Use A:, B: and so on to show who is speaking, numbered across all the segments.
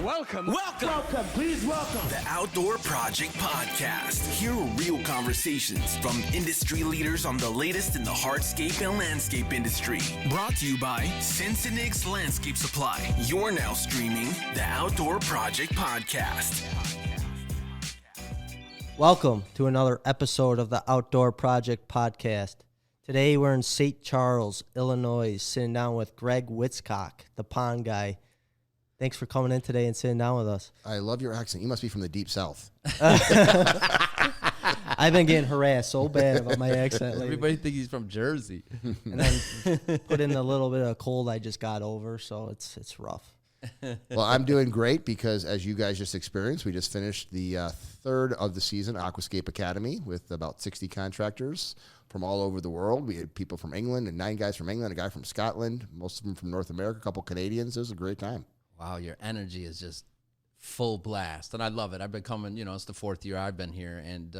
A: Welcome. Please welcome.
B: The Outdoor Project Podcast. Hear real conversations from industry leaders on the latest in the hardscape and landscape industry. Brought to you by Cincinnati's Landscape Supply. You're now streaming the Outdoor Project Podcast.
C: Welcome to another episode of the Outdoor Project Podcast. Today we're in St. Charles, Illinois, sitting down with Grey Wittstock, the pond guy. Thanks for coming in today and sitting down with us.
D: I love your accent. You must be from the deep south.
C: I've been getting harassed so bad about my accent lately.
E: Everybody thinks he's from Jersey.
C: And then put in a little bit of cold I just got over, so it's rough.
D: Well, I'm doing great because, as you guys just experienced, we just finished the third of the season, Aquascape Academy, with about 60 contractors from all over the world. We had people from England, and 9 guys from England, a guy from Scotland, most of them from North America, a couple Canadians. It was a great time.
E: Wow, your energy is just full blast, and I love it. I've been coming, it's the 4th year I've been here, and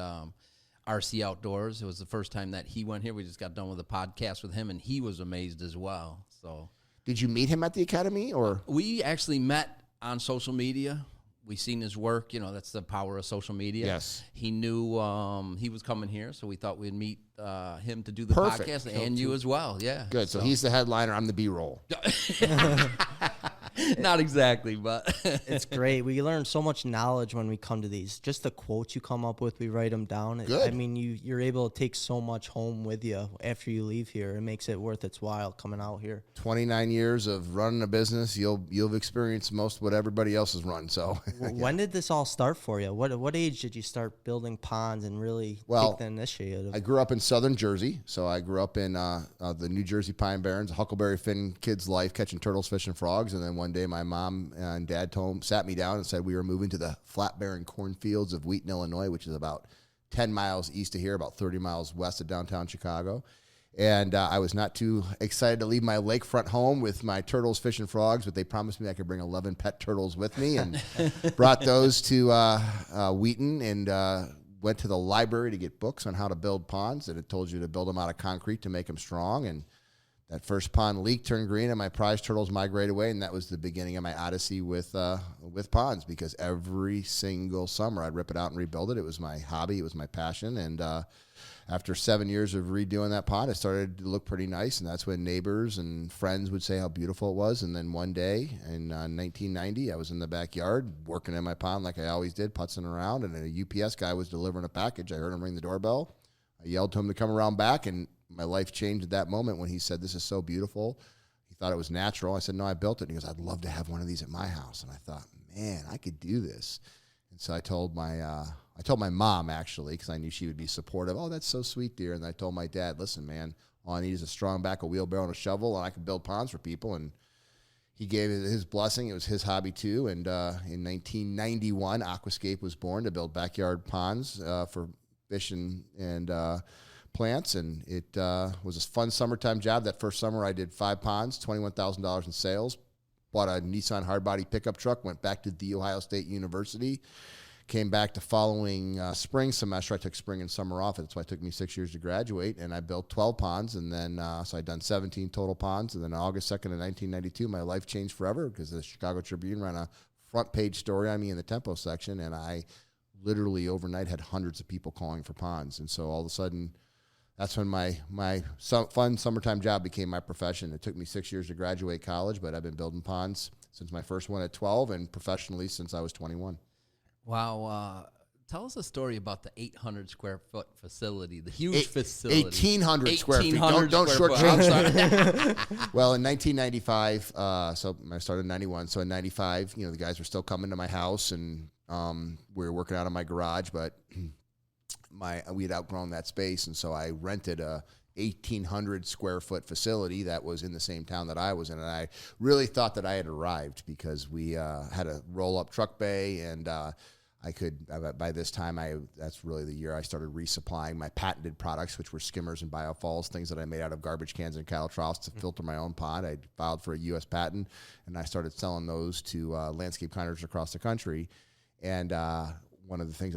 E: RC Outdoors, it was the first time that he went here. We just got done with a podcast with him, and he was amazed as well. So,
D: did you meet him at the Academy, or?
E: We actually met on social media. We seen his work. That's the power of social media.
D: Yes.
E: He knew he was coming here, so we thought we'd meet him to do the
D: Perfect.
E: podcast, and you as well. Yeah.
D: Good. So he's the headliner. I'm the B-roll.
E: Not exactly, but
C: It's great. We learn so much knowledge when we come to these. Just the quotes you come up with, we write them down.
D: Good.
C: I mean, you're able to take so much home with you after you leave here. It makes it worth its while coming out here.
D: 29 years of running a business. You'll experience most what everybody else has run. So,
C: When did this all start for you? What age did you start building ponds and really take the initiative?
D: I grew up in southern Jersey, so I grew up in the New Jersey Pine Barrens, a Huckleberry Finn kid's life, catching turtles, fishing frogs, and then one day my mom and dad sat me down and said we were moving to the flat barren cornfields of Wheaton, Illinois, which is about 10 miles east of here, about 30 miles west of downtown Chicago. And I was not too excited to leave my lakefront home with my turtles, fish, and frogs, but they promised me I could bring 11 pet turtles with me, and brought those to Wheaton, and went to the library to get books on how to build ponds, and it told you to build them out of concrete to make them strong. And that first pond leaked, turned green, and my prize turtles migrated away, and that was the beginning of my odyssey with ponds, because every single summer I'd rip it out and rebuild it. It was my hobby. It was my passion, and after 7 years of redoing that pond, it started to look pretty nice, and that's when neighbors and friends would say how beautiful it was. And then one day in 1990, I was in the backyard working in my pond like I always did, putzing around, and a UPS guy was delivering a package. I heard him ring the doorbell. I yelled to him to come around back, and my life changed at that moment when he said, "This is so beautiful." He thought it was natural. I said, "No, I built it." And he goes, "I'd love to have one of these at my house." And I thought, man, I could do this. And so I told my mom, actually, because I knew she would be supportive. "Oh, that's so sweet, dear." And I told my dad, "Listen, man, all I need is a strong back, a wheelbarrow, and a shovel, and I can build ponds for people." And he gave it his blessing. It was his hobby, too. And in 1991, Aquascape was born to build backyard ponds for fish and plants. And it was a fun summertime job. That first summer, I did 5 ponds, $21,000 in sales. Bought a Nissan hardbody pickup truck, went back to The Ohio State University, came back the following spring semester. I took spring and summer off. That's why it took me 6 years to graduate, and I built 12 ponds, and then so I'd done 17 total ponds, and then August 2nd of 1992, my life changed forever because the Chicago Tribune ran a front page story on me in the Tempo section, and I literally overnight had hundreds of people calling for ponds. And so all of a sudden, that's when my fun summertime job became my profession. It took me 6 years to graduate college, but I've been building ponds since my first one at 12 and professionally since I was 21.
E: Wow. Tell us a story about the 800 square foot facility, the huge facility.
D: 1,800 square feet. Don't shortchange that. Well, in 1995, so I started in 91. So in 95, the guys were still coming to my house, and we were working out of my garage, but we had outgrown that space, and so I rented a 1,800 square foot facility that was in the same town that I was in, and I really thought that I had arrived because we had a roll-up truck bay, and I could, by this time, that's really the year I started resupplying my patented products, which were skimmers and biofalls, things that I made out of garbage cans and cattle troughs to filter my own pond. I filed for a U.S. patent, and I started selling those to landscape contractors across the country. And one of the things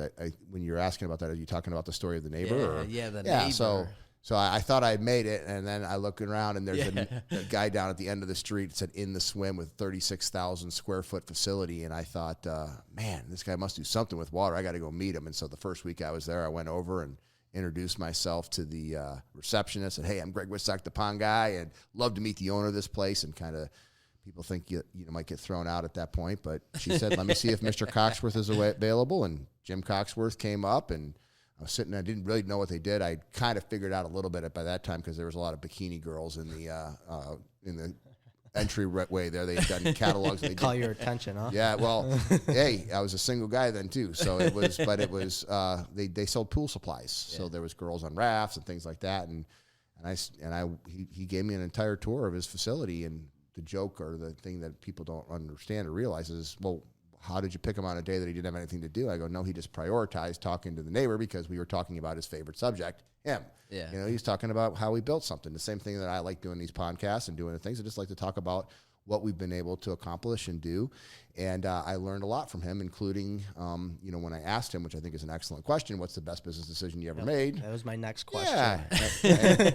D: when you're asking about that, are you talking about the story of the neighbor?
E: The neighbor.
D: So So I thought I had made it, and then I look around, and there's a guy down at the end of the street that said "In the Swim" with 36,000 square foot facility, and I thought, man, this guy must do something with water. I got to go meet him. And so the first week I was there, I went over and introduced myself to the receptionist. Said, "Hey, I'm Greg Wittstock, the pond guy, and love to meet the owner of this place." And kind of people think you might get thrown out at that point, but she said, "Let me see if Mr. Coxworth is available." And Jim Coxworth came up, and I was sitting there. I didn't really know what they did. I kind of figured out a little bit by that time because there was a lot of bikini girls in the entryway there. They had done catalogs. They
C: Call your attention, huh?
D: Yeah, well, hey, I was a single guy then too. So it was, they sold pool supplies. Yeah. So there was girls on rafts and things like that. And he gave me an entire tour of his facility. And the joke or the thing that people don't understand or realize is, well, how did you pick him on a day that he didn't have anything to do? I go, no, he just prioritized talking to the neighbor because we were talking about his favorite subject, him.
E: Yeah.
D: He's talking about how we built something. The same thing that I like doing these podcasts and doing the things. I just like to talk about what we've been able to accomplish and do. And I learned a lot from him, including, when I asked him, which I think is an excellent question, what's the best business decision you ever made?
C: That was my next question.
D: Yeah.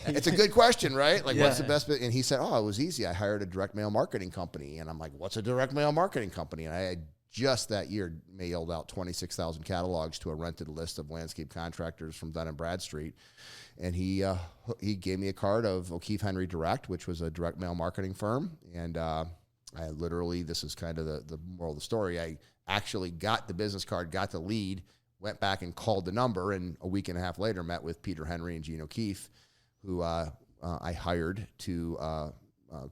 D: It's a good question, right? Like, what's the best? And he said, oh, it was easy. I hired a direct mail marketing company. And I'm like, what's a direct mail marketing company? And I had just that year mailed out 26,000 catalogs to a rented list of landscape contractors from Dun & Bradstreet. And he gave me a card of O'Keefe Henry Direct, which was a direct mail marketing firm. And I literally, this is kind of the moral of the story, I actually got the business card, got the lead, went back and called the number, and a week and a half later met with Peter Henry and Gene O'Keefe, who I hired to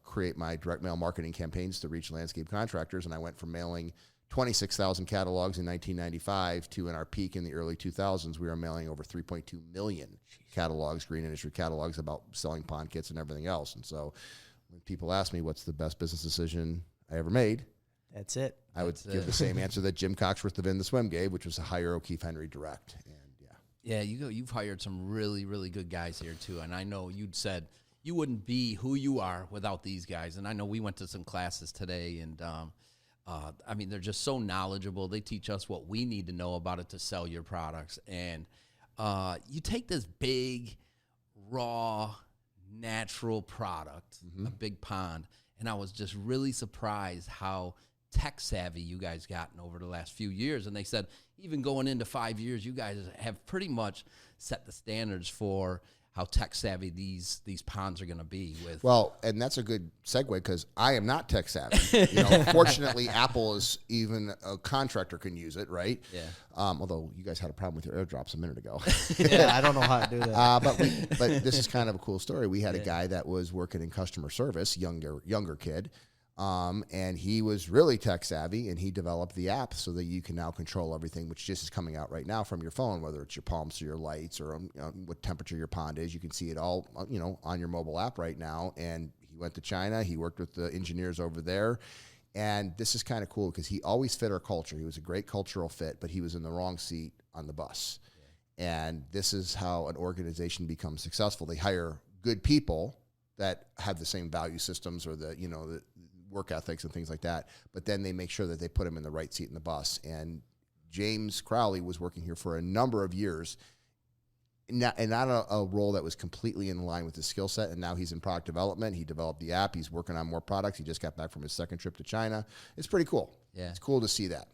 D: create my direct mail marketing campaigns to reach landscape contractors. And I went from mailing 26,000 catalogs in 1995 to, in our peak in the early 2000s, we were mailing over 3.2 million catalogs, green industry catalogs about selling pond kits and everything else. And so when people ask me what's the best business decision I ever made,
C: that's it.
D: I would give the same answer that Jim Coxworth of In the Swim gave, which was to hire O'Keefe Henry Direct. And
E: yeah, you've hired some really, really good guys here too. And I know you'd said you wouldn't be who you are without these guys. And I know we went to some classes today, and they're just so knowledgeable. They teach us what we need to know about it to sell your products. And you take this big, raw, natural product, a big pond, and I was just really surprised how tech savvy you guys gotten over the last few years. And they said, even going into 5 years, you guys have pretty much set the standards for how tech savvy these ponds are going to be with.
D: Well, and that's a good segue because I am not tech savvy. Fortunately, Apple is, even a contractor can use it, right?
E: Yeah.
D: Although you guys had a problem with your airdrops a minute ago.
C: Yeah, I don't know how to do that.
D: But this is kind of a cool story. We had a guy that was working in customer service, younger kid. And he was really tech savvy, and he developed the app so that you can now control everything, which just is coming out right now from your phone, whether it's your pumps or your lights or what temperature your pond is. You can see it all, on your mobile app right now. And he went to China. He worked with the engineers over there. And this is kind of cool because he always fit our culture. He was a great cultural fit, but he was in the wrong seat on the bus. Yeah. And this is how an organization becomes successful. They hire good people that have the same value systems or the work ethics and things like that, but then they make sure that they put him in the right seat in the bus. And James Crowley was working here for a number of years, not a role that was completely in line with his skill set, and now he's in product development. He developed the app. He's working on more products. He just got back from his second trip to China. It's pretty cool.
E: Yeah.
D: It's cool to see that.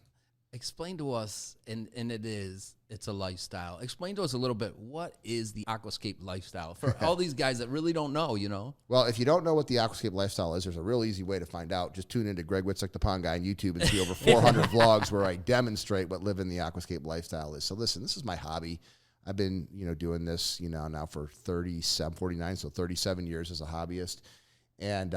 E: Explain to us, and it's a lifestyle. Explain to us a little bit, what is the Aquascape Lifestyle for all these guys that really don't know,
D: Well, if you don't know what the Aquascape Lifestyle is, there's a real easy way to find out. Just tune into Greg Wittstock, the Pond Guy on YouTube and see over 400 vlogs where I demonstrate what living the Aquascape Lifestyle is. So listen, this is my hobby. I've been, doing this, now for 49, so 37 years as a hobbyist. And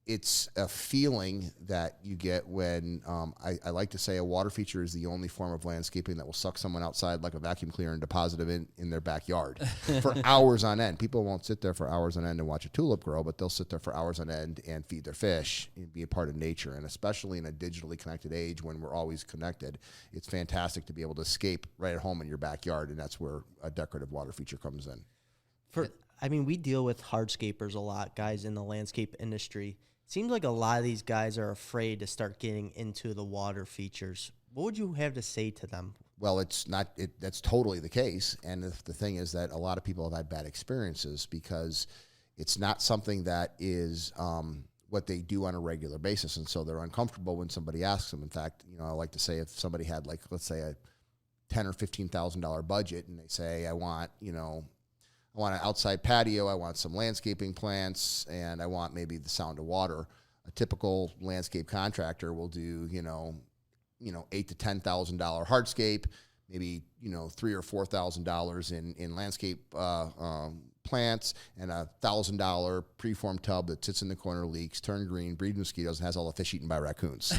D: it's a feeling that you get when, I like to say, a water feature is the only form of landscaping that will suck someone outside like a vacuum cleaner and deposit them in their backyard for hours on end. People won't sit there for hours on end and watch a tulip grow, but they'll sit there for hours on end and feed their fish and be a part of nature. And especially in a digitally connected age when we're always connected, it's fantastic to be able to escape right at home in your backyard, and that's where a decorative water feature comes in.
C: We deal with hardscapers a lot, guys in the landscape industry. Seems like a lot of these guys are afraid to start getting into the water features What would you have to say to them?
D: Well, it's not. That's totally the case. And the thing is that a lot of people have had bad experiences because it's not something that is what they do on a regular basis, and so they're uncomfortable when somebody asks them. In fact, I like to say if somebody had, like, let's say a $10,000 or $15,000 budget, and they say, I want an outside patio, I want some landscaping plants, and I want maybe the sound of water. A typical landscape contractor will do, $8,000 to $10,000 hardscape, maybe $3,000 or $4,000 in landscape plants, and $1,000 preformed tub that sits in the corner, leaks, turn green, breeds mosquitoes, and has all the fish eaten by raccoons.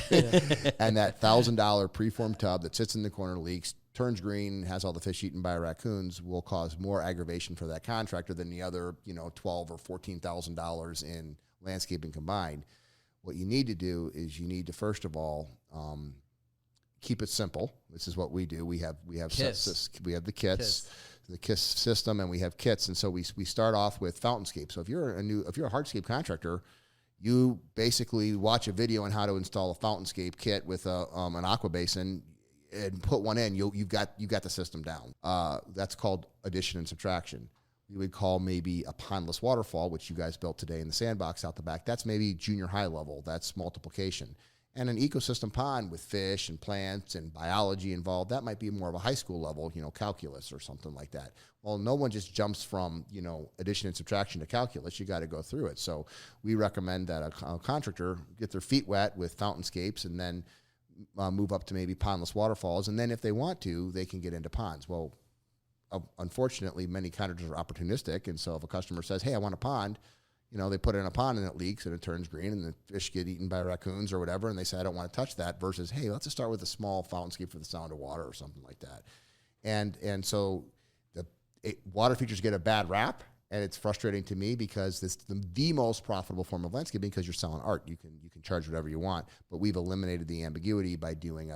D: And that $1,000 preformed tub that sits in the corner, leaks, turns green, has all the fish eaten by raccoons will cause more aggravation for that contractor than the other, $12,000 or $14,000 in landscaping combined. What you need to do is you need to, first of all, keep it simple. This is what we do. We have we have the kits, the KISS system, and we have kits. And so we start off with fountainscape. So if you're a hardscape contractor, you basically watch a video on how to install a fountainscape kit with an aqua basin and put one in. You've got the system down. That's called addition and subtraction. We would call maybe a pondless waterfall, which you guys built today in the sandbox out the back. That's maybe junior high level. That's multiplication. And an ecosystem pond with fish and plants and biology involved, that might be more of a high school level, calculus or something like that. Well, no one just jumps from, addition and subtraction to calculus. You got to go through it. So we recommend that a contractor get their feet wet with fountainscapes and then move up to maybe pondless waterfalls. And then if they want to, they can get into ponds. Well, unfortunately, many contractors are opportunistic. And so if a customer says, hey, I want a pond, they put it in a pond and it leaks and it turns green and the fish get eaten by raccoons or whatever, and they say, I don't want to touch that, versus, hey, let's just start with a small fountainscape for the sound of water or something like that. And so water features get a bad rap, and it's frustrating to me because it's the most profitable form of landscaping because you're selling art. You can charge whatever you want, but we've eliminated the ambiguity by doing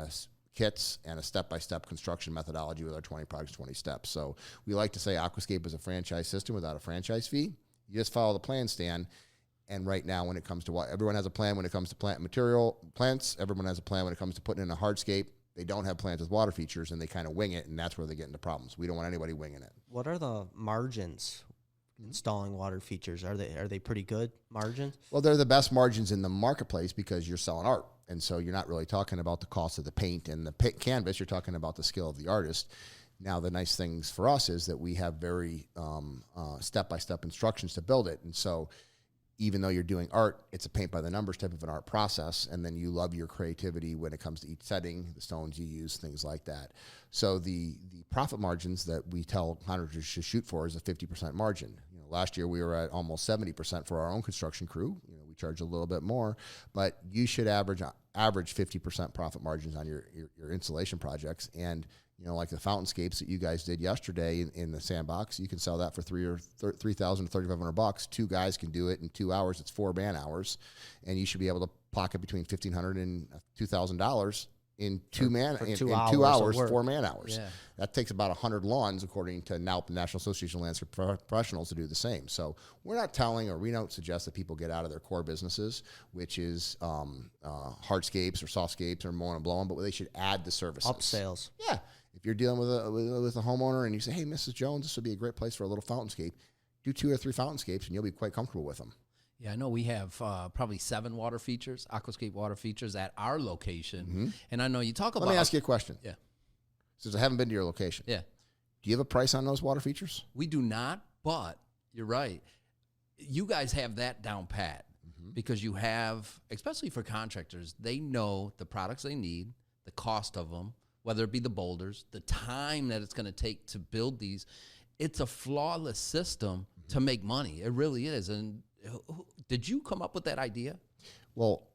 D: kits and a step-by-step construction methodology with our 20 products, 20 steps. So we like to say Aquascape is a franchise system without a franchise fee. You just follow the plan, Stan. And right now, when it comes to everyone has a plan when it comes to plant material, plants. Everyone has a plan when it comes to putting in a hardscape. They don't have plans with water features, and they kind of wing it, and that's where they get into problems. We don't want anybody winging it.
C: What are the margins installing water features? Are they pretty good margins?
D: Well, they're the best margins in the marketplace because you're selling art. And so you're not really talking about the cost of the paint and the canvas. You're talking about the skill of the artist. Now, the nice things for us is that we have very step-by-step instructions to build it. And so even though you're doing art, it's a paint-by-the-numbers type of an art process, and then you love your creativity when it comes to each setting, the stones you use, things like that. So the profit margins that we tell contractors to shoot for is a 50% margin. Last year we were at almost 70% for our own construction crew. We charge a little bit more, but you should average 50% profit margins on your installation projects. And like the fountainscapes that you guys did yesterday in the sandbox, you can sell that for $3,000 to $3,500. Two guys can do it in 2 hours. It's 4 man hours, and you should be able to pocket between $1,500 and $2,000 in 2 hours, 4 man hours.
C: Yeah.
D: That takes about 100 lawns, according to NALP, the National Association of Landscape Professionals, to do the same. So we're not telling, or we don't suggest that people get out of their core businesses, which is hardscapes or softscapes or mowing and blowing, but they should add the services.
C: Upsales.
D: Yeah. If you're dealing with a homeowner and you say, hey, Mrs. Jones, this would be a great place for a little fountainscape, do 2 or 3 fountainscapes and you'll be quite comfortable with them.
E: Yeah, I know we have probably 7 water features, Aquascape water features at our location. Mm-hmm. And I know you talk about...
D: Let me ask you a question.
E: Yeah.
D: Since I haven't been to your location.
E: Yeah.
D: Do you have a price on those water features?
E: We do not, but you're right. You guys have that down pat because you have, especially for contractors, they know the products they need, the cost of them, whether it be the boulders, the time that it's going to take to build these. It's a flawless system to make money. It really is. And did you come up with that idea?
D: Well,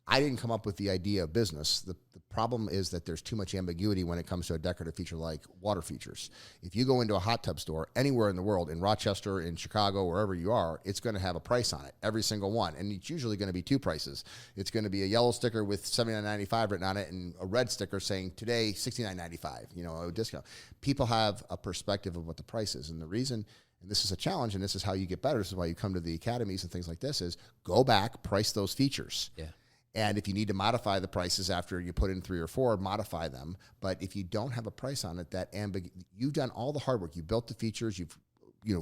D: I didn't come up with the idea of business. The problem is that there's too much ambiguity when it comes to a decorative feature like water features. If you go into a hot tub store anywhere in the world, in Rochester, in Chicago, wherever you are, it's going to have a price on it, every single one. And it's usually going to be 2 prices. It's going to be a yellow sticker with $79.95 written on it and a red sticker saying today $69.95, a discount. People have a perspective of what the price is. And the reason, and this is a challenge, and this is how you get better, this is why you come to the academies and things like this, is go back, price those features.
E: Yeah.
D: And if you need to modify the prices after you put in 3 or 4, modify them. But if you don't have a price on it, you've done all the hard work. You built the features, you've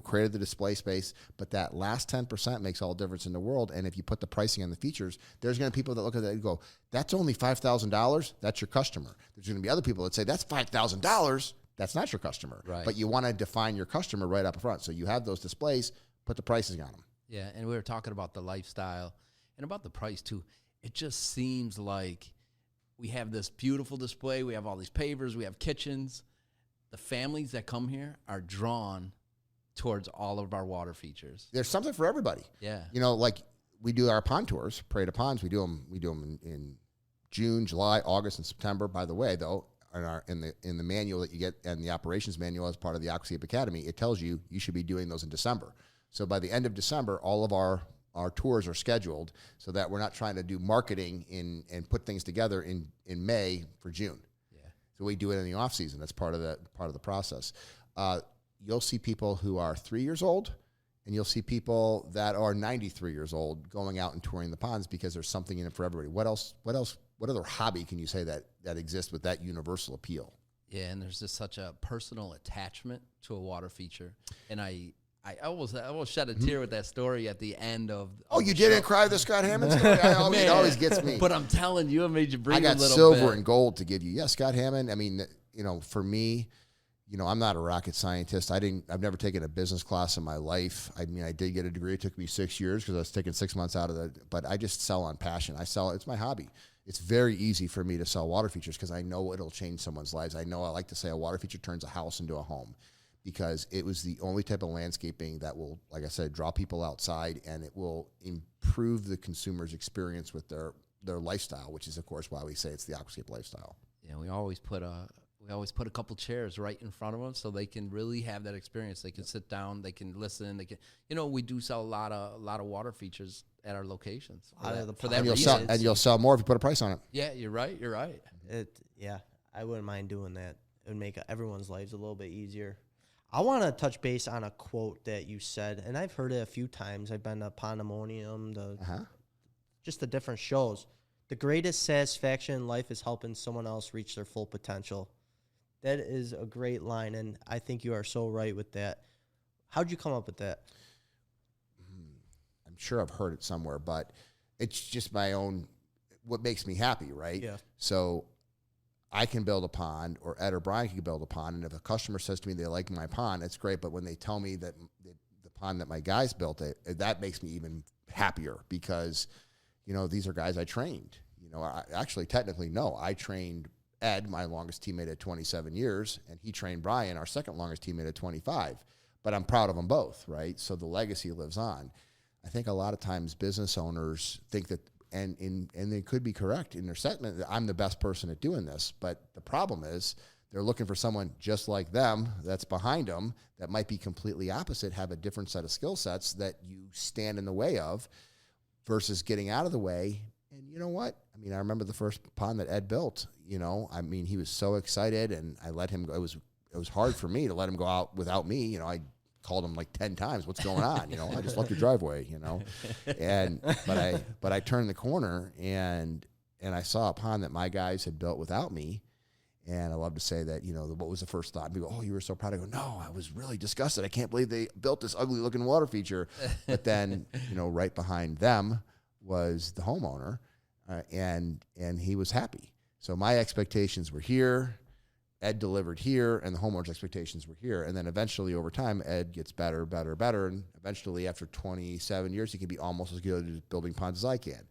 D: created the display space, but that last 10% makes all the difference in the world. And if you put the pricing on the features, there's going to be people that look at that and go, that's only $5,000. That's your customer. There's going to be other people that say, that's $5,000. That's not your customer.
E: Right.
D: But you want to define your customer right up front. So you have those displays, put the pricing on them.
E: Yeah, and we were talking about the lifestyle and about the price too. It just seems like we have this beautiful display. We have all these pavers. We have kitchens. The families that come here are drawn towards all of our water features.
D: There's something for everybody.
E: Yeah.
D: Like we do our pond tours, Parade of Ponds. We do them in June, July, August, and September. By the way, though, in the manual that you get and the operations manual as part of the Aquascape Academy, it tells you should be doing those in December. So by the end of December, all of our tours are scheduled so that we're not trying to do marketing and put things together in May for June.
E: Yeah.
D: So we do it in the off season. That's part of the process. You'll see people who are 3 years old, and you'll see people that are 93 years old going out and touring the ponds because there's something in it for everybody. What other hobby can you say that exists with that universal appeal?
E: Yeah, and there's just such a personal attachment to a water feature. And I almost shed a tear with that story at the end of
D: you didn't cry with the Scott Hammond story? It always gets me.
E: But I'm telling you, it made you breathe a little bit.
D: I got silver and gold to give you. Yeah, Scott Hammond. I mean, for me, I'm not a rocket scientist. I've never taken a business class in my life. I mean, I did get a degree. It took me 6 years because I was taking 6 months out of but I just sell on passion. It's my hobby. It's very easy for me to sell water features because I know it'll change someone's lives. I like to say a water feature turns a house into a home because it was the only type of landscaping that will, like I said, draw people outside, and it will improve the consumer's experience with their lifestyle, which is, of course, why we say it's the Aquascape lifestyle.
E: Yeah, we always put a couple chairs right in front of them so they can really have that experience. They can sit down, they can listen, we do sell a lot of water features at our locations for that reason.
D: And you'll sell more if you put a price on it.
E: Yeah, you're right.
C: I wouldn't mind doing that. It would make everyone's lives a little bit easier. I want to touch base on a quote that you said, and I've heard it a few times. I've been to Pandemonium, just the different shows. The greatest satisfaction in life is helping someone else reach their full potential. That is a great line, and I think you are so right with that. How'd you come up with that?
D: I'm sure I've heard it somewhere, but it's just my own, what makes me happy, right?
C: Yeah.
D: So I can build a pond, or Ed or Brian can build a pond, and if a customer says to me they like my pond, it's great, but when they tell me that the pond that my guys built, that makes me even happier because, these are guys I trained. I trained Ed, my longest teammate at 27 years, and he trained Brian, our second longest teammate at 25. But I'm proud of them both, right? So the legacy lives on. I think a lot of times business owners think that, and they could be correct in their sentiment, that I'm the best person at doing this. But the problem is they're looking for someone just like them that's behind them that might be completely opposite, have a different set of skill sets that you stand in the way of versus getting out of the way. And you know what? I mean, I remember the first pond that Ed built, he was so excited, and I let him go. It was hard for me to let him go out without me. I called him like 10 times. What's going on? I just left your driveway, but I turned the corner and I saw a pond that my guys had built without me. And I love to say that, what was the first thought? And people go, oh, you were so proud. I go, no, I was really disgusted. I can't believe they built this ugly looking water feature. But then, right behind them was the homeowner, and he was happy. So my expectations were here, Ed delivered here, and the homeowner's expectations were here. And then eventually over time, Ed gets better, and eventually after 27 years, he can be almost as good at building ponds as I can.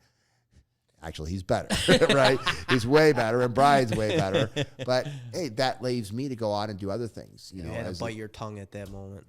D: Actually, he's better, right? He's way better, and Brian's way better. But hey, that leaves me to go on and do other things.
C: You had to bite your tongue at that moment.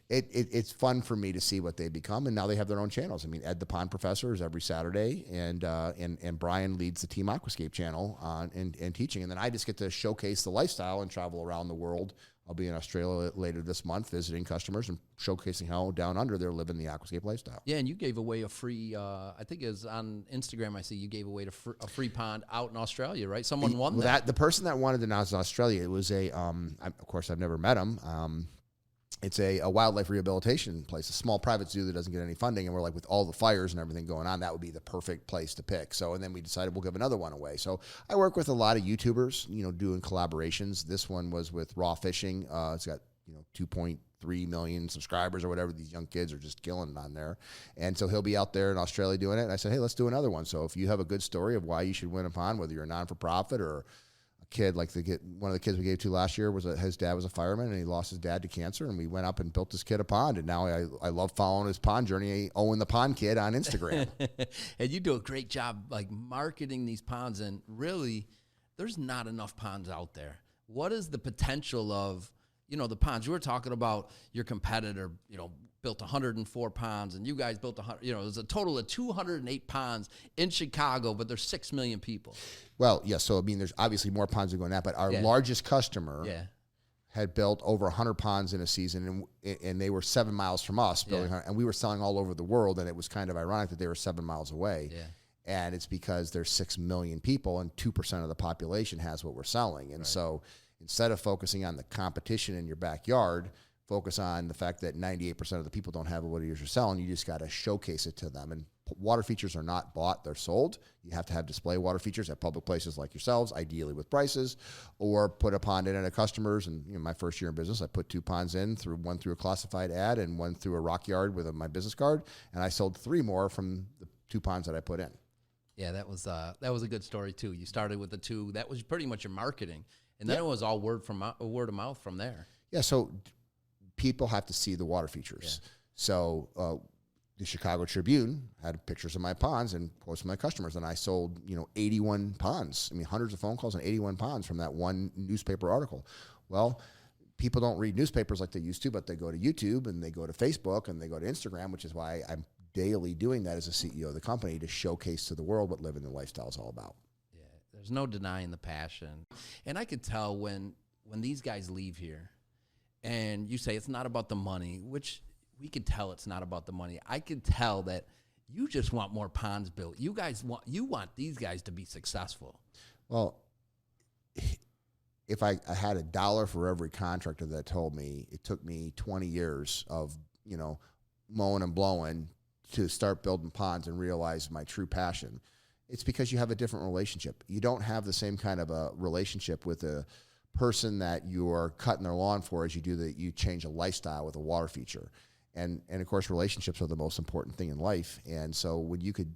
D: It's fun for me to see what they become, and now they have their own channels. I mean, Ed the Pond Professor is every Saturday, and Brian leads the Team Aquascape channel and teaching, and then I just get to showcase the lifestyle and travel around the world. I'll be in Australia later this month visiting customers and showcasing how down under they're living the Aquascape lifestyle.
E: Yeah, and you gave away a free, I think it was on Instagram, I see you gave away a free pond out in Australia, right? Someone won that.
D: The person that wanted it out in Australia, it was of course, I've never met him. it's a wildlife rehabilitation place, a small private zoo that doesn't get any funding. And we're like, with all the fires and everything going on, that would be the perfect place to pick. So, and then we decided we'll give another one away. So I work with a lot of YouTubers, doing collaborations. This one was with Raw Fishing. It's got, 2.3 million subscribers or whatever. These young kids are just killing it on there. And so he'll be out there in Australia doing it. And I said, hey, let's do another one. So if you have a good story of why you should win a pond, whether you're a non-for-profit or kid, like one of the kids we gave to last year his dad was a fireman and he lost his dad to cancer, and we went up and built this kid a pond, and now I love following his pond journey. Owen the Pond Kid on Instagram.
E: And you do a great job like marketing these ponds, and really there's not enough ponds out there. What is the potential of the ponds? You were talking about your competitor, built 104 ponds, and you guys built 100. There's a total of 208 ponds in Chicago, but there's 6 million people.
D: Well, yeah. So there's obviously more ponds than going that, but our largest customer had built over 100 ponds in a season, and they were 7 miles from us building, and we were selling all over the world, and it was kind of ironic that they were 7 miles away. Yeah. And it's because there's 6 million people, and 2% of the population has what we're selling, and so instead of focusing on the competition in your backyard, focus on the fact that 98% of the people don't have what it is you're selling. You just got to showcase it to them. And water features are not bought, they're sold. You have to have display water features at public places like yourselves, ideally with prices, or put a pond in at a customer's. And my first year in business, I put 2 ponds in, one through a classified ad and one through a rock yard with my business card. And I sold 3 more from the 2 ponds that I put in.
E: Yeah, that was a good story too. You started with the 2. That was pretty much your marketing. And then it was all word of mouth from there. Yeah,
D: so people have to see the water features. Yeah. So the Chicago Tribune had pictures of my ponds and quotes from my customers, and I sold 81 ponds. Hundreds of phone calls and 81 ponds from that one newspaper article. Well, people don't read newspapers like they used to, but they go to YouTube and they go to Facebook and they go to Instagram, which is why I'm daily doing that as a CEO of the company, to showcase to the world what living the lifestyle is all about.
E: There's no denying the passion. And I could tell when these guys leave here and you say it's not about the money, which we could tell it's not about the money. I could tell that you just want more ponds built. You want these guys to be successful.
D: Well, if I had $1 for every contractor that told me it took me 20 years of, mowing and blowing to start building ponds and realize my true passion, it's because you have a different relationship. You don't have the same kind of a relationship with a person that you're cutting their lawn for as you do that you change a lifestyle with a water feature. And of course, relationships are the most important thing in life. And so when you could,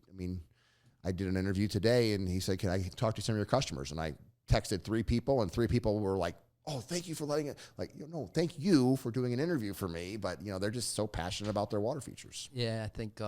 D: I did an interview today and he said, can I talk to some of your customers? And I texted 3 people and 3 people were like, oh, thank you for letting it, thank you for doing an interview for me. But, they're just so passionate about their water features.
E: Yeah, I think,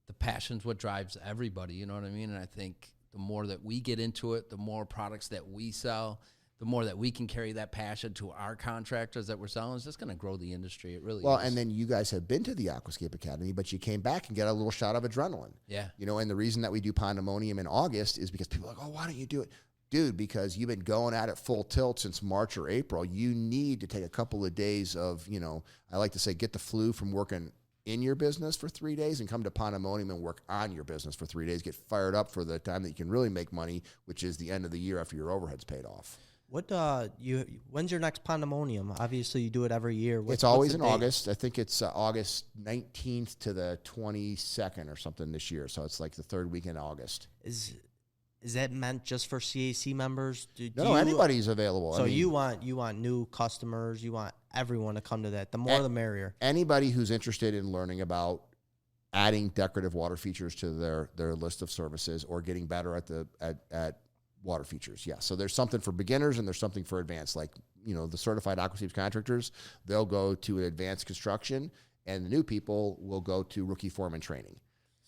E: the passion's what drives everybody, you know what I mean? And I think the more that we get into it, the more products that we sell, the more that we can carry that passion to our contractors that we're selling, it's just going to grow the industry. It really is.
D: Well, and then you guys have been to the Aquascape Academy, but you came back and get a little shot of adrenaline.
E: Yeah.
D: And the reason that we do Pondemonium in August is because people are like, oh, why don't you do it? Dude, because you've been going at it full tilt since March or April. You need to take a couple of days of, I like to say, get the flu from working in your business for 3 days and come to Pondemonium and work on your business for 3 days. Get fired up for the time that you can really make money, which is the end of the year after your overhead's paid off.
C: When's your next Pondemonium? Obviously, you do it every year.
D: It's always in August. I think it's August 19th to the 22nd or something this year. So it's like the 3rd week in August.
C: Is that meant just for CAC members?
D: No, anybody's available.
C: So you want new customers. You want everyone to come to that. The more, the merrier.
D: Anybody who's interested in learning about adding decorative water features to their list of services or getting better at water features. Yeah. So there's something for beginners and there's something for advanced. Like, the certified Aquascape contractors, they'll go to advanced construction, and the new people will go to rookie foreman training.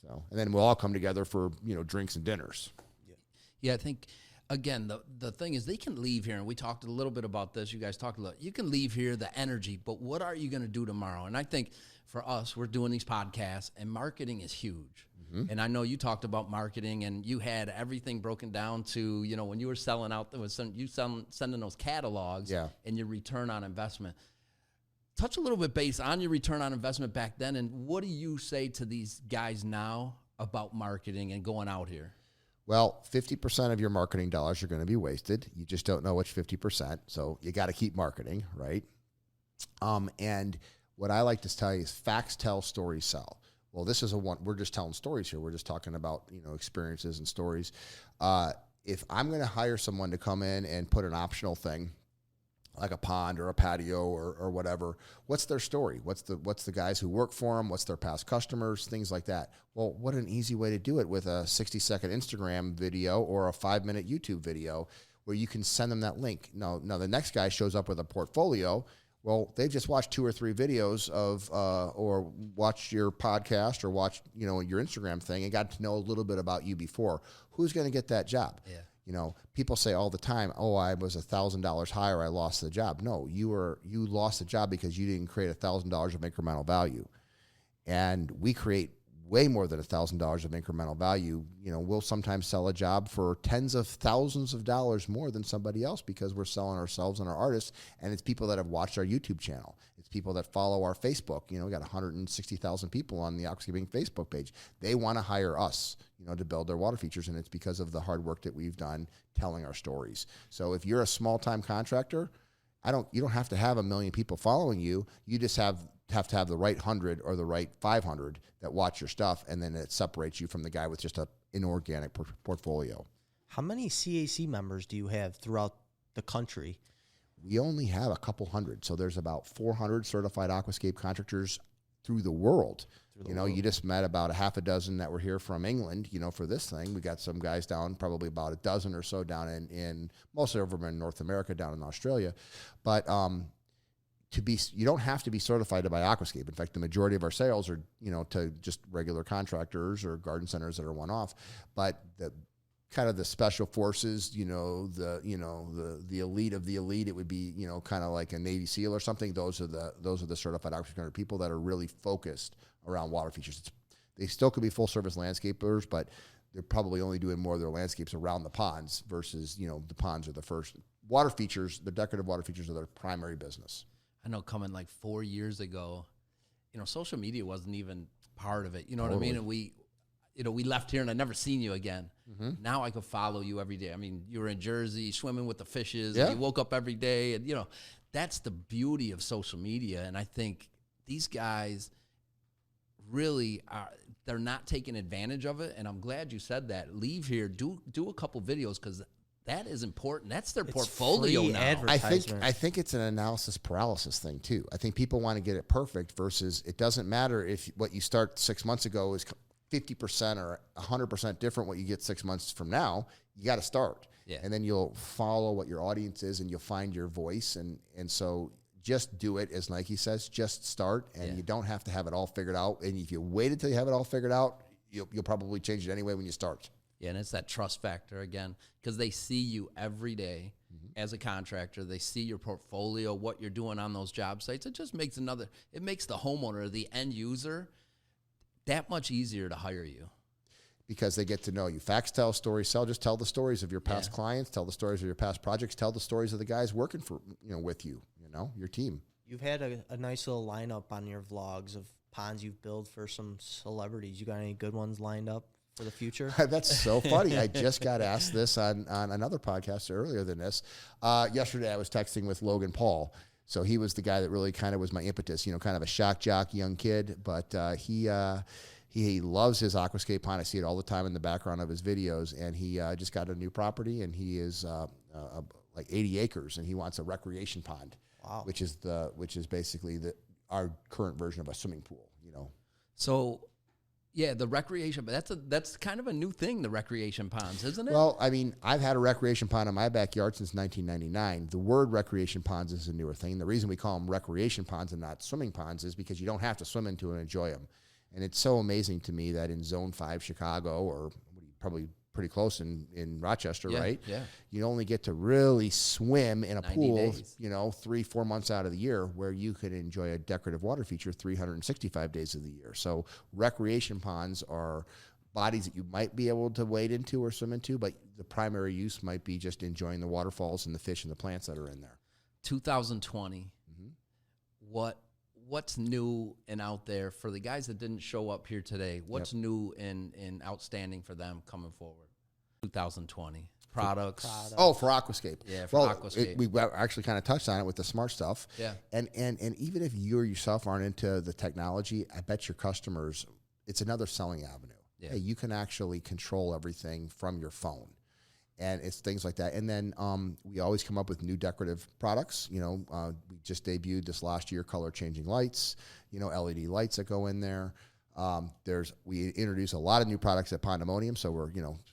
D: So, and then we'll all come together for, drinks and dinners.
E: Yeah, I think, again, the thing is they can leave here, and we talked a little bit about this. You guys talked a lot. You can leave here, the energy, but what are you going to do tomorrow? And I think for us, we're doing these podcasts, and marketing is huge. Mm-hmm. And I know you talked about marketing, and you had everything broken down to, when you were selling out, sending those catalogs and your return on investment. Touch a little bit based on your return on investment back then, and what do you say to these guys now about marketing and going out here?
D: Well, 50% of your marketing dollars are going to be wasted. You just don't know which 50%. So you got to keep marketing, right? And what I like to tell you is facts tell, stories sell. Well, this is we're just telling stories here. We're just talking about, experiences and stories. If I'm going to hire someone to come in and put an optional thing, like a pond or a patio or whatever, what's their story? What's the guys who work for them? What's their past customers? Things like that. Well, what an easy way to do it with a 60-second Instagram video or a 5-minute YouTube video where you can send them that link. Now the next guy shows up with a portfolio. Well, they've just watched 2 or 3 videos of, or watched your podcast or watched, your Instagram thing and got to know a little bit about you before. Who's going to get that job? Yeah. People say all the time, "Oh, I was $1,000 higher, I lost the job." No, you lost the job because you didn't create $1,000 of incremental value. And we create way more than $1,000 of incremental value. We'll sometimes sell a job for tens of thousands of dollars more than somebody else because we're selling ourselves and our artists, and it's people that have watched our YouTube channel. It's people that follow our Facebook. We got 160,000 people on the Aquascaping Facebook page. They want to hire us, to build their water features, and it's because of the hard work that we've done telling our stories. So if you're a small-time contractor, you don't have to have 1 million people following you. You just have to have the right 100 or the right 500 that watch your stuff, and then it separates you from the guy with just an inorganic portfolio.
C: How many CAC members do you have throughout the country?
D: We only have a couple hundred. So there's about 400 certified Aquascape contractors through the world. You just met about a half a dozen that were here from England, for this thing. We got some guys down, probably about a dozen or so down in most of them in North America, down in Australia. But you don't have to be certified by Aquascape. In fact, the majority of our sales are, to just regular contractors or garden centers that are one-off. But the kind of the special forces, the elite of the elite, it would be, kind of like a Navy SEAL or something. Those are the certified Aquascape people that are really focused around water features. They still could be full-service landscapers, but they're probably only doing more of their landscapes around the ponds versus, the ponds are the first. Water features, the decorative water features are their primary business.
E: I know coming like 4 years ago, social media wasn't even part of it. You know what I mean? And we left here and I'd never seen you again. Mm-hmm. Now I could follow you every day. I mean, you were in Jersey swimming with the fishes. Yeah. And you woke up every day. And, that's the beauty of social media. And I think these guys really they're not taking advantage of it. And I'm glad you said that. Leave here, do a couple videos because that is important. That's their portfolio now.
D: I think it's an analysis paralysis thing too. I think people want to get it perfect versus it doesn't matter if what you start 6 months ago is 50% or 100% different what you get 6 months from now. You got to start. Yeah. And then you'll follow what your audience is and you'll find your voice. And so just do it, as Nike says, just start, and you don't have to have it all figured out. And if you wait until you have it all figured out, you'll probably change it anyway when you start.
E: Yeah, and it's that trust factor again, because they see you every day as a contractor. They see your portfolio, what you're doing on those job sites. It just makes it makes the homeowner, the end user, that much easier to hire you.
D: Because they get to know you. Facts tell, stories sell. Just tell the stories of your past clients, tell the stories of your past projects, tell the stories of the guys working for with you, your team.
C: You've had a nice little lineup on your vlogs of ponds you've built for some celebrities. You got any good ones lined up for the future?
D: That's so funny. I just got asked this on another podcast earlier than this. Yesterday I was texting with Logan Paul. So he was the guy that really kind of was my impetus, kind of a shock jock young kid, but he loves his Aquascape pond. I see it all the time in the background of his videos, and he just got a new property, and he is like 80 acres, and he wants a recreation pond, which is basically our current version of a swimming pool,
E: So, yeah, the recreation, but that's kind of a new thing, the recreation ponds, isn't it?
D: Well, I mean, I've had a recreation pond in my backyard since 1999. The word recreation ponds is a newer thing. The reason we call them recreation ponds and not swimming ponds is because you don't have to swim into and enjoy them. And it's so amazing to me that in Zone 5 Chicago, or probably pretty close in Rochester, right? Yeah. You only get to really swim in a pool, 3-4 months out of the year, where you could enjoy a decorative water feature 365 days of the year. So recreation ponds are bodies that you might be able to wade into or swim into, but the primary use might be just enjoying the waterfalls and the fish and the plants that are in there.
E: 2020, what's new and out there for the guys that didn't show up here today? What's new and outstanding for them coming forward? 2020. products.
D: Oh, for Aquascape.
E: Yeah, for Aquascape.
D: We actually kind of touched on it with the smart stuff.
E: Yeah.
D: And even if you or yourself aren't into the technology, I bet your customers, it's another selling avenue.
E: Yeah.
D: Hey, you can actually control everything from your phone. And it's things like that. And then we always come up with new decorative products. We just debuted this last year, color-changing lights, LED lights that go in there. We introduce a lot of new products at Pandemonium, so we're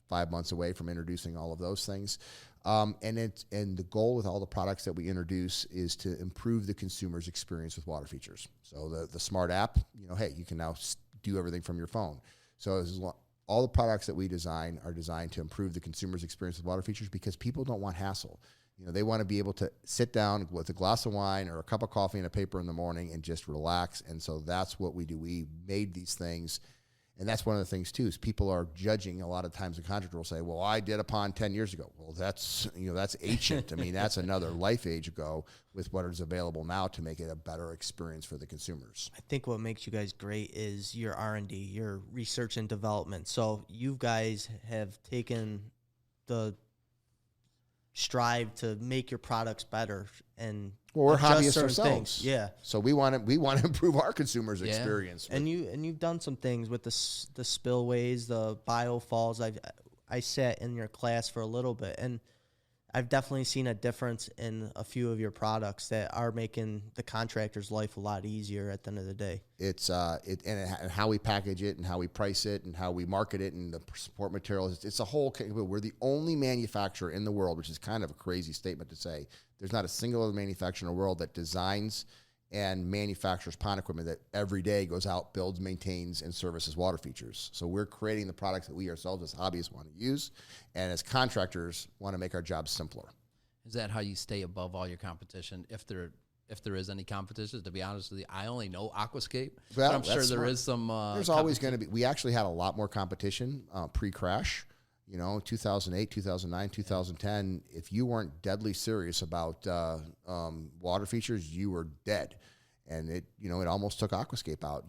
D: 5 months away from introducing all of those things. And the goal with all the products that we introduce is to improve the consumer's experience with water features. So the smart app, hey, you can now do everything from your phone. So all the products that we design are designed to improve the consumer's experience with water features because people don't want hassle. They want to be able to sit down with a glass of wine or a cup of coffee and a paper in the morning and just relax. And so that's what we do. We made these things. And that's one of the things, too, is people are judging. A lot of times a contractor will say, well, I did a pond 10 years ago. Well, that's ancient. I mean, that's another life age ago with what is available now to make it a better experience for the consumers.
C: I think what makes you guys great is your R&D, your research and development. So you guys have taken the strive to make your products better and
D: we're
C: adjust
D: hobbyists
C: certain
D: ourselves.
C: things. Yeah.
D: So we want to improve our consumers' experience.
C: And you've done some things with the spillways, the biofalls. I sat in your class for a little bit, and I've definitely seen a difference in a few of your products that are making the contractor's life a lot easier at the end of the day.
D: It's and how we package it and how we price it and how we market it and the support materials. It's a whole. We're the only manufacturer in the world, which is kind of a crazy statement to say. There's not a single other manufacturer in the world that designs and manufactures pond equipment that every day goes out, builds, maintains, and services water features. So we're creating the products that we ourselves as hobbyists want to use, and as contractors want to make our jobs simpler.
E: Is that how you stay above all your competition? If there is any competition, to be honest with you, I only know Aquascape, but I'm sure there is some.
D: There's always going to be. We actually had a lot more competition pre-crash. 2008, 2009, 2010, if you weren't deadly serious about water features, you were dead. And it almost took Aquascape out.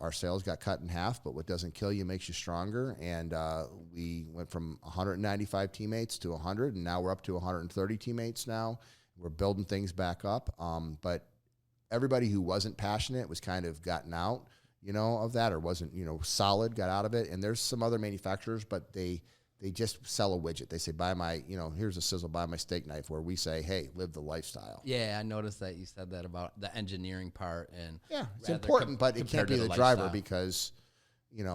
D: Our sales got cut in half, but what doesn't kill you makes you stronger. And we went from 195 teammates to 100, and now we're up to 130 teammates now. We're building things back up. But everybody who wasn't passionate was kind of gotten out. Of that, or wasn't, solid, got out of it. And there's some other manufacturers, but they just sell a widget. They say, buy my, here's a sizzle, buy my steak knife, where we say, hey, live the lifestyle.
E: Yeah, I noticed that you said that about the engineering part. And
D: yeah, it's important, but it can't be the driver because, you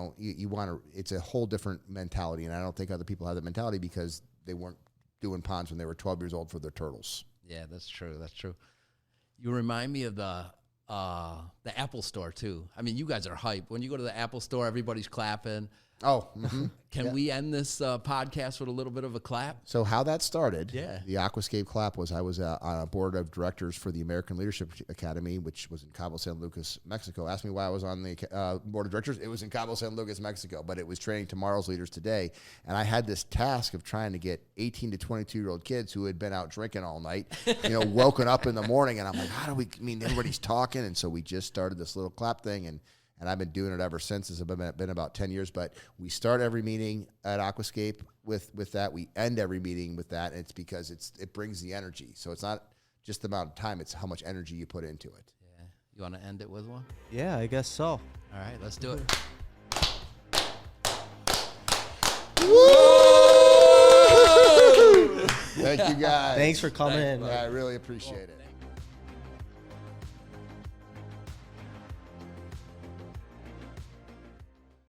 D: want to, it's a whole different mentality. And I don't think other people have that mentality because they weren't doing ponds when they were 12 years old for their turtles.
E: Yeah, that's true. That's true. You remind me of the Apple Store too. I mean, you guys are hype. When you go to the Apple Store, everybody's clapping.
D: Oh, mm-hmm.
E: Can we end this podcast with a little bit of a clap?
D: So how that started,
E: yeah.
D: The Aquascape clap was I was on a board of directors for the American Leadership Academy, which was in Cabo San Lucas, Mexico. Ask me why I was on the board of directors. It was in Cabo San Lucas, Mexico, but it was training tomorrow's leaders today. And I had this task of trying to get 18 to 22-year-old kids who had been out drinking all night, woken up in the morning. And I'm like, everybody's talking. And so we just started this little clap thing, and I've been doing it ever since. It's been about 10 years. But we start every meeting at Aquascape with that. We end every meeting with that. And it's because it brings the energy. So it's not just the amount of time. It's how much energy you put into it.
E: Yeah. You want to end it with one?
C: Yeah, I guess so.
E: All right, let's do it.
D: Thank you, guys.
C: Thanks for coming in.
D: Yeah, I really appreciate it.